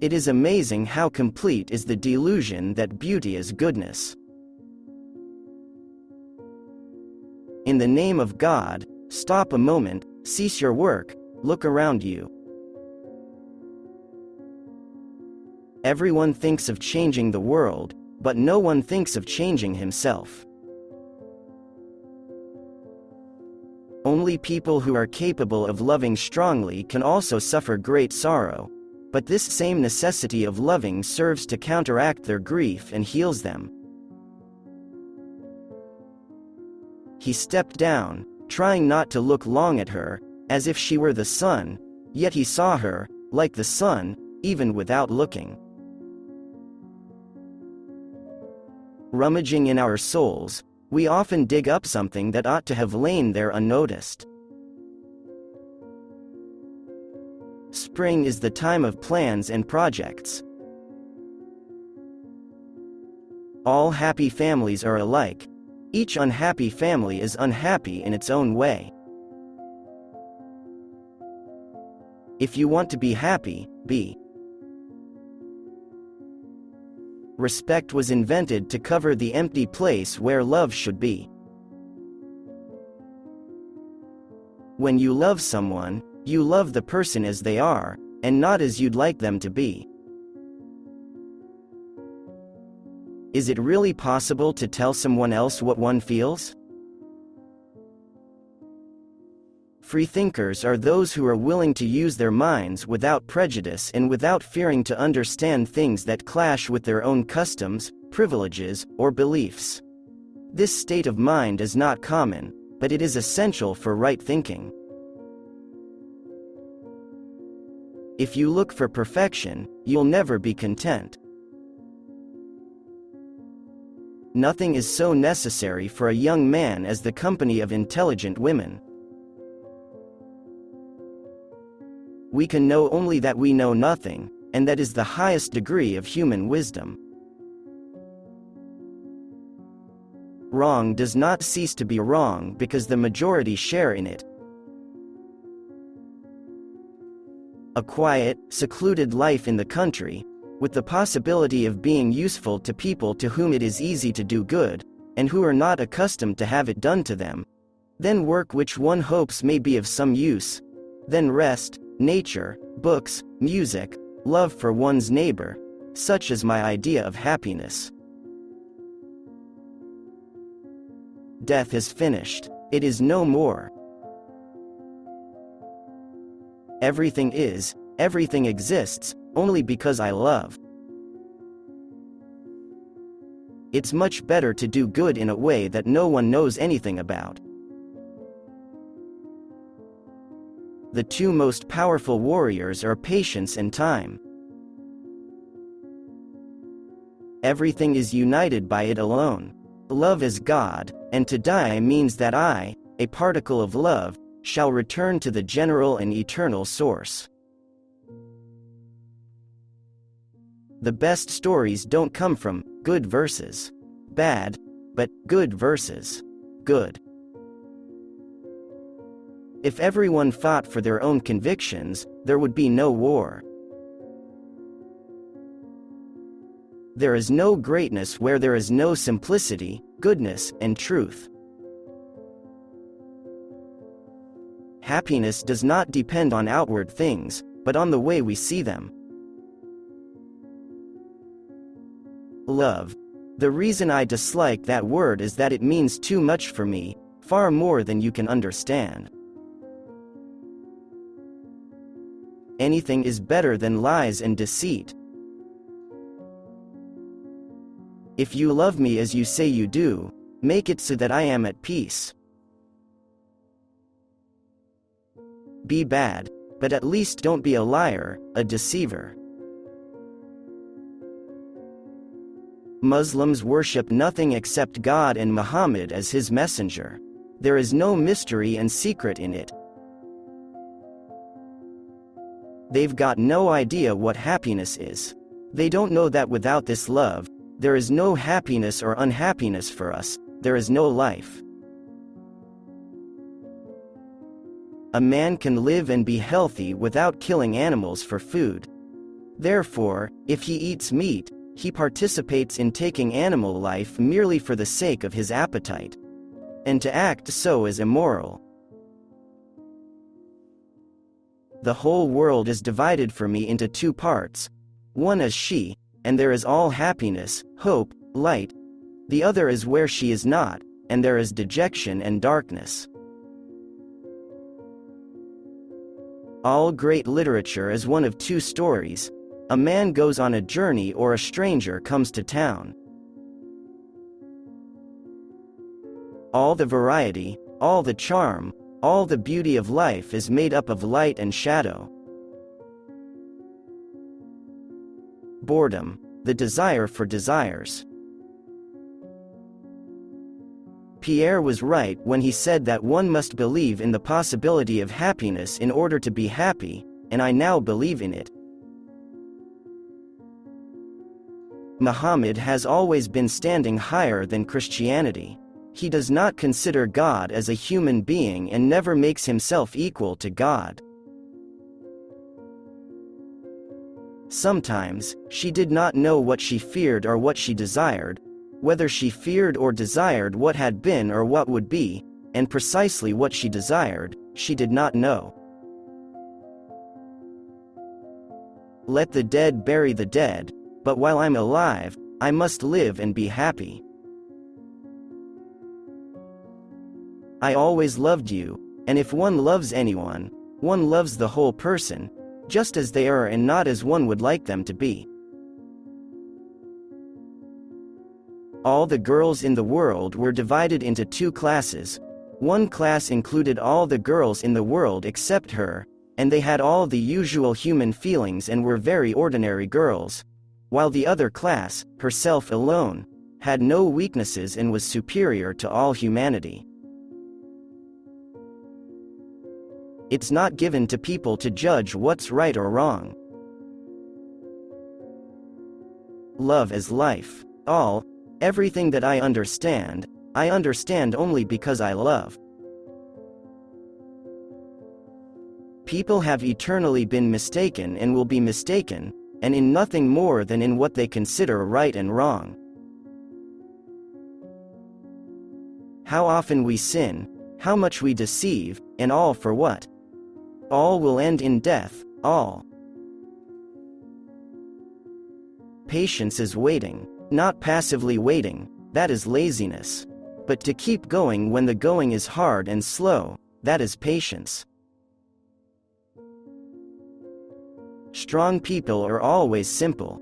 It is amazing how complete is the delusion that beauty is goodness. In the name of God, stop a moment, cease your work, look around you. Everyone thinks of changing the world, but no one thinks of changing himself. Only people who are capable of loving strongly can also suffer great sorrow, but this same necessity of loving serves to counteract their grief and heals them. He stepped down, trying not to look long at her, as if she were the sun, yet he saw her, like the sun, even without looking. Rummaging in our souls, we often dig up something that ought to have lain there unnoticed. Spring is the time of plans and projects. All happy families are alike. Each unhappy family is unhappy in its own way. If you want to be happy, be. Respect was invented to cover the empty place where love should be. When you love someone, you love the person as they are, and not as you'd like them to be. Is it really possible to tell someone else what one feels? Freethinkers are those who are willing to use their minds without prejudice and without fearing to understand things that clash with their own customs, privileges, or beliefs. This state of mind is not common, but it is essential for right thinking. If you look for perfection, you'll never be content. Nothing is so necessary for a young man as the company of intelligent women. We can know only that we know nothing, and that is the highest degree of human wisdom. Wrong does not cease to be wrong because the majority share in it. A quiet, secluded life in the country, with the possibility of being useful to people to whom it is easy to do good, and who are not accustomed to have it done to them. Then work which one hopes may be of some use. Then rest, nature, books, music, love for one's neighbor. Such is my idea of happiness. Death is finished. It is no more. Everything is, everything exists, only because I love. It's much better to do good in a way that no one knows anything about. The two most powerful warriors are patience and time. Everything is united by it alone. Love is God, and to die means that I, a particle of love, shall return to the general and eternal source. The best stories don't come from good verses, bad, but good verses, good. If everyone fought for their own convictions, there would be no war. There is no greatness where there is no simplicity, goodness, and truth. Happiness does not depend on outward things, but on the way we see them. Love. The reason I dislike that word is that it means too much for me, far more than you can understand. Anything is better than lies and deceit. If you love me as you say you do, make it so that I am at peace. Be bad, but at least don't be a liar, a deceiver. Muslims worship nothing except God and Muhammad as his messenger. There is no mystery and secret in it. They've got no idea what happiness is. They don't know that without this love, there is no happiness or unhappiness for us, there is no life. A man can live and be healthy without killing animals for food. Therefore, if he eats meat, he participates in taking animal life merely for the sake of his appetite. And to act so is immoral. The whole world is divided for me into two parts. One is she, and there is all happiness, hope, light. The other is where she is not, and there is dejection and darkness. All great literature is one of two stories. A man goes on a journey or a stranger comes to town. All the variety, all the charm, all the beauty of life is made up of light and shadow. Boredom, the desire for desires. Pierre was right when he said that one must believe in the possibility of happiness in order to be happy, and I now believe in it. Muhammad has always been standing higher than Christianity. He does not consider God as a human being and never makes himself equal to God. Sometimes, she did not know what she feared or what she desired, whether she feared or desired what had been or what would be, and precisely what she desired, she did not know. Let the dead bury the dead, but while I'm alive, I must live and be happy. I always loved you, and if one loves anyone, one loves the whole person, just as they are and not as one would like them to be. All the girls in the world were divided into two classes. One class included all the girls in the world except her, and they had all the usual human feelings and were very ordinary girls, while the other class, herself alone, had no weaknesses and was superior to all humanity. It's not given to people to judge what's right or wrong. Love is life. Everything that I understand only because I love. People have eternally been mistaken and will be mistaken, and in nothing more than in what they consider right and wrong. How often we sin, how much we deceive, and all for what? All will end in death, all. Patience is waiting, not passively waiting, that is laziness. But to keep going when the going is hard and slow, that is patience. Strong people are always simple.